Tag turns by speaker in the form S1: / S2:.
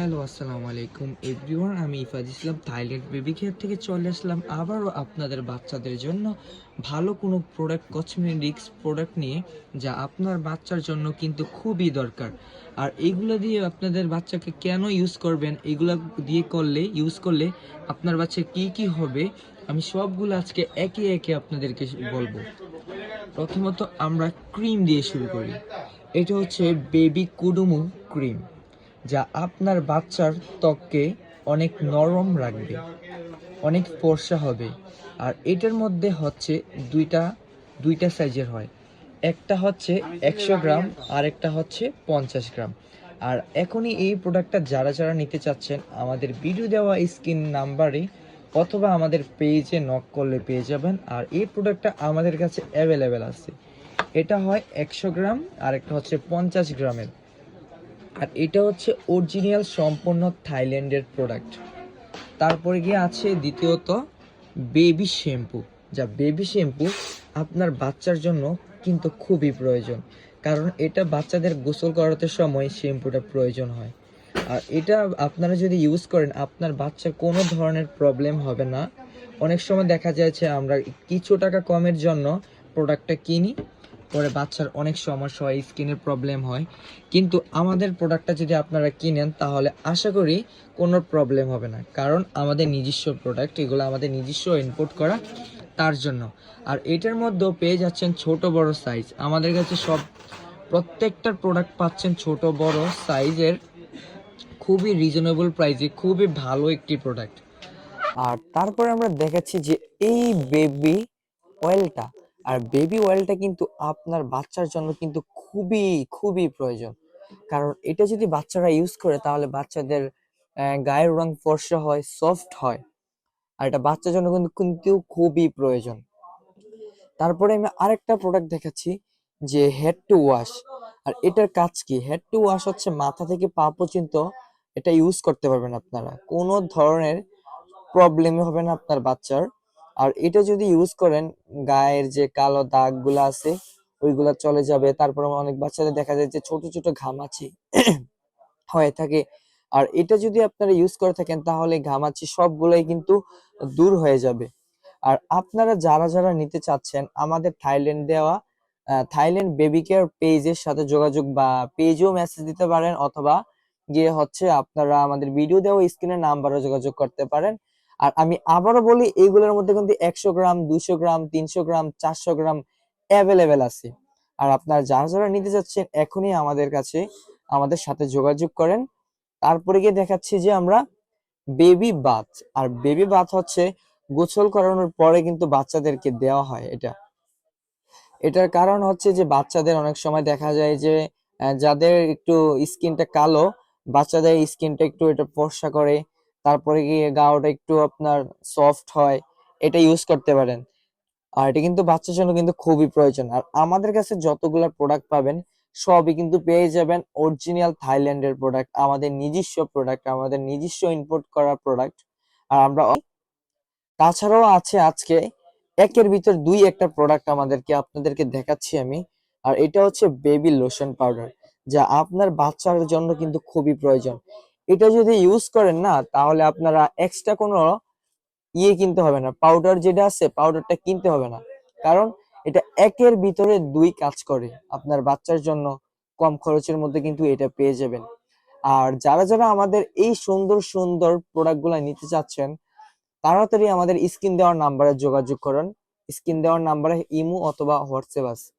S1: Hello, আসসালামু আলাইকুম everyone. আমি ইফাজ ইসলাম থাইল্যান্ড বেবি কেয়ার থেকে চলে আসলাম আবারও আপনাদের বাচ্চাদের জন্য ভালো কোনো প্রোডাক্ট, কসমেটিক্স প্রোডাক্ট নিয়ে, যা আপনার বাচ্চার জন্য কিন্তু খুবই দরকার। আর এইগুলো দিয়ে আপনাদের বাচ্চাকে কেন ইউজ করবেন, এগুলো দিয়ে ইউজ করলে আপনার বাচ্চা কি কি হবে, আমি সবগুলো আজকে একে একে আপনাদেরকে বলবো। প্রথমত আমরা ক্রিম দিয়ে শুরু করি। এটা হচ্ছে বেবি কুডুমু ক্রিম, যা আপনার বাচ্চার ত্বককে অনেক নরম রাখবে, অনেক ফর্সা হবে। আর এটার মধ্যে হচ্ছে দুইটা দুইটা সাইজের হয়, একটা হচ্ছে 100 গ্রাম আর একটা হচ্ছে 50 গ্রাম। আর এখনই এই প্রোডাক্টটা যারা যারা নিতে চাচ্ছেন, আমাদের ভিডিও দেওয়া স্ক্রিন নাম্বারে অথবা আমাদের পেজে নক করলে পেয়ে যাবেন। আর এই প্রোডাক্টটা আমাদের কাছে অ্যাভেলেবেল আছে। এটা হয় 100 গ্রাম আর একটা হচ্ছে 50 গ্রামের। আর এটা হচ্ছে অরিজিনাল সম্পূর্ণ থাইল্যান্ডের প্রোডাক্ট। তারপরে গিয়ে আছে দ্বিতীয়ত বেবি শ্যাম্পু, যা বেবি শ্যাম্পু আপনার বাচ্চার জন্য কিন্তু খুবই প্রয়োজন, কারণ এটা বাচ্চাদের গোসল করাতে সময় শ্যাম্পুটা প্রয়োজন হয়। আর এটা আপনারা যদি ইউজ করেন, আপনার বাচ্চার কোনো ধরনের প্রবলেম হবে না। অনেক সময় দেখা যাচ্ছে আমরা কিছু টাকা কমের জন্য প্রোডাক্টটা কিনি, পরে বাচ্চার অনেক সমস্যা হয়, স্কিনের প্রবলেম হয়। কিন্তু আমাদের প্রোডাক্টটা যদি আপনারা কিনেন, তাহলে আশা করি কোনো প্রবলেম হবে না, কারণ আমাদের নিজস্ব প্রোডাক্ট, এগুলো আমাদের নিজস্ব ইম্পোর্ট করা, তার জন্য। আর এটার মধ্যেও পেয়ে যাচ্ছেন ছোট বড় সাইজ। আমাদের কাছে প্রত্যেকটার প্রোডাক্ট পাচ্ছেন ছোট বড় সাইজের, খুবই রিজনেবল প্রাইসে, খুবই ভালো একটি প্রোডাক্ট। আর তারপরে আমরা দেখাচ্ছি যে এই বেবি অয়েলটা, আর বেবি অয়েলটা কিন্তু আপনার বাচ্চার জন্য কিন্তু খুবই খুবই প্রয়োজন। কারণ এটা যদি বাচ্চারা ইউজ করে, তাহলে বাচ্চাদের গায়ের রং ফর্সা হয়, সফট হয়। আর এটা বাচ্চার জন্য কিন্তু কিন্তু খুবই প্রয়োজন। তারপরে আমি আরেকটা প্রোডাক্ট দেখাচ্ছি, যে হেড টু ওয়াশ। আর এটার কাজ কি? হেড টু ওয়াশ হচ্ছে মাথা থেকে পা পর্যন্ত এটা ইউজ করতে পারবেন আপনারা, কোনো ধরনের প্রবলেম হবে না আপনার বাচ্চার। আর এটা যদি ইউজ করেন, গায়ের যে কালো দাগগুলো আছে ওইগুলা চলে যাবে। তারপরে অনেক বাচ্চাদের দেখা যায় যে ছোট ছোট ঘামাচি হয়ে থাকে। আর এটা যদি আপনারা ইউজ করে থাকেন, তাহলে ঘামাচি সবগুলাই কিন্তু দূর হয়ে যাবে। আর আপনারা যারা যারা নিতে চাচ্ছেন, আমাদের থাইল্যান্ড বেবি কেয়ার পেজের সাথে যোগাযোগ, বা পেজেও মেসেজ দিতে পারেন, অথবা গিয়ে হচ্ছে আপনারা আমাদের ভিডিও দেওয়া স্ক্রিনের নাম্বারে যোগাযোগ করতে পারেন। আর আমি আবারও বলি, এইগুলোর মধ্যে কিন্তু 100 গ্রাম, 200 গ্রাম, 300 গ্রাম, 400 গ্রাম অ্যাভেলেবেল আছে। আর আপনারা যারা যারা নিতে চাচ্ছেন, এখনই আমাদের সাথে যোগাযোগ করেন। তারপরে গিয়ে দেখাচ্ছি যে আমরা বেবি বাথ। আর বেবি বাথ হচ্ছে গোসল করানোর পরে কিন্তু বাচ্চাদেরকে দেওয়া হয়। এটার কারণ হচ্ছে যে বাচ্চাদের অনেক সময় দেখা যায় যে যাদের একটু স্কিনটা কালো, বাচ্চাদের স্কিনটা একটু এটা ফর্সা করে, তারপরে গিয়ে গাওটা একটু আপনার সফট হয়, এটা ইউজ করতে পারেন। আর এটা কিন্তু বাচ্চার জন্য কিন্তু খুবই প্রয়োজন। আর আমাদের কাছে যতগুলা প্রোডাক্ট পাবেন, সবই কিন্তু পেয়ে যাবেন অরিজিনাল থাইল্যান্ডের প্রোডাক্ট, আমাদের নিজস্ব প্রোডাক্ট, আমাদের নিজস্ব ইম্পোর্ট করা প্রোডাক্ট। আর আমরা তাছাড়াও আছে আজকে একের ভিতর দুই একটা প্রোডাক্ট আপনাদেরকে দেখাচ্ছি আমি। আর এটা হচ্ছে বেবি লোশন পাউডার, যা আপনার বাচ্চার জন্য কিন্তু খুবই প্রয়োজন। এটা যদি ইউজ করেন না, তাহলে আপনারা এক্সট্রা কোনো কিনতে হবে না, পাউডার যেটা আছে পাউডারটা কিনতে হবে না। কারণ এটা একের ভিতরে দুই কাজ করে, আপনার বাচ্চার জন্য কম খরচের মধ্যে কিন্তু এটা পেয়ে যাবেন। আর যারা যারা আমাদের এই সুন্দর সুন্দর প্রোডাক্ট গুলা নিতে চাচ্ছেন, তাড়াতাড়ি আমাদের স্ক্রিন দেওয়ার নাম্বারে যোগাযোগ করুন। স্ক্রিন দেওয়ার নাম্বারে ইমো অথবা হোয়াটসঅ্যাপ আছে।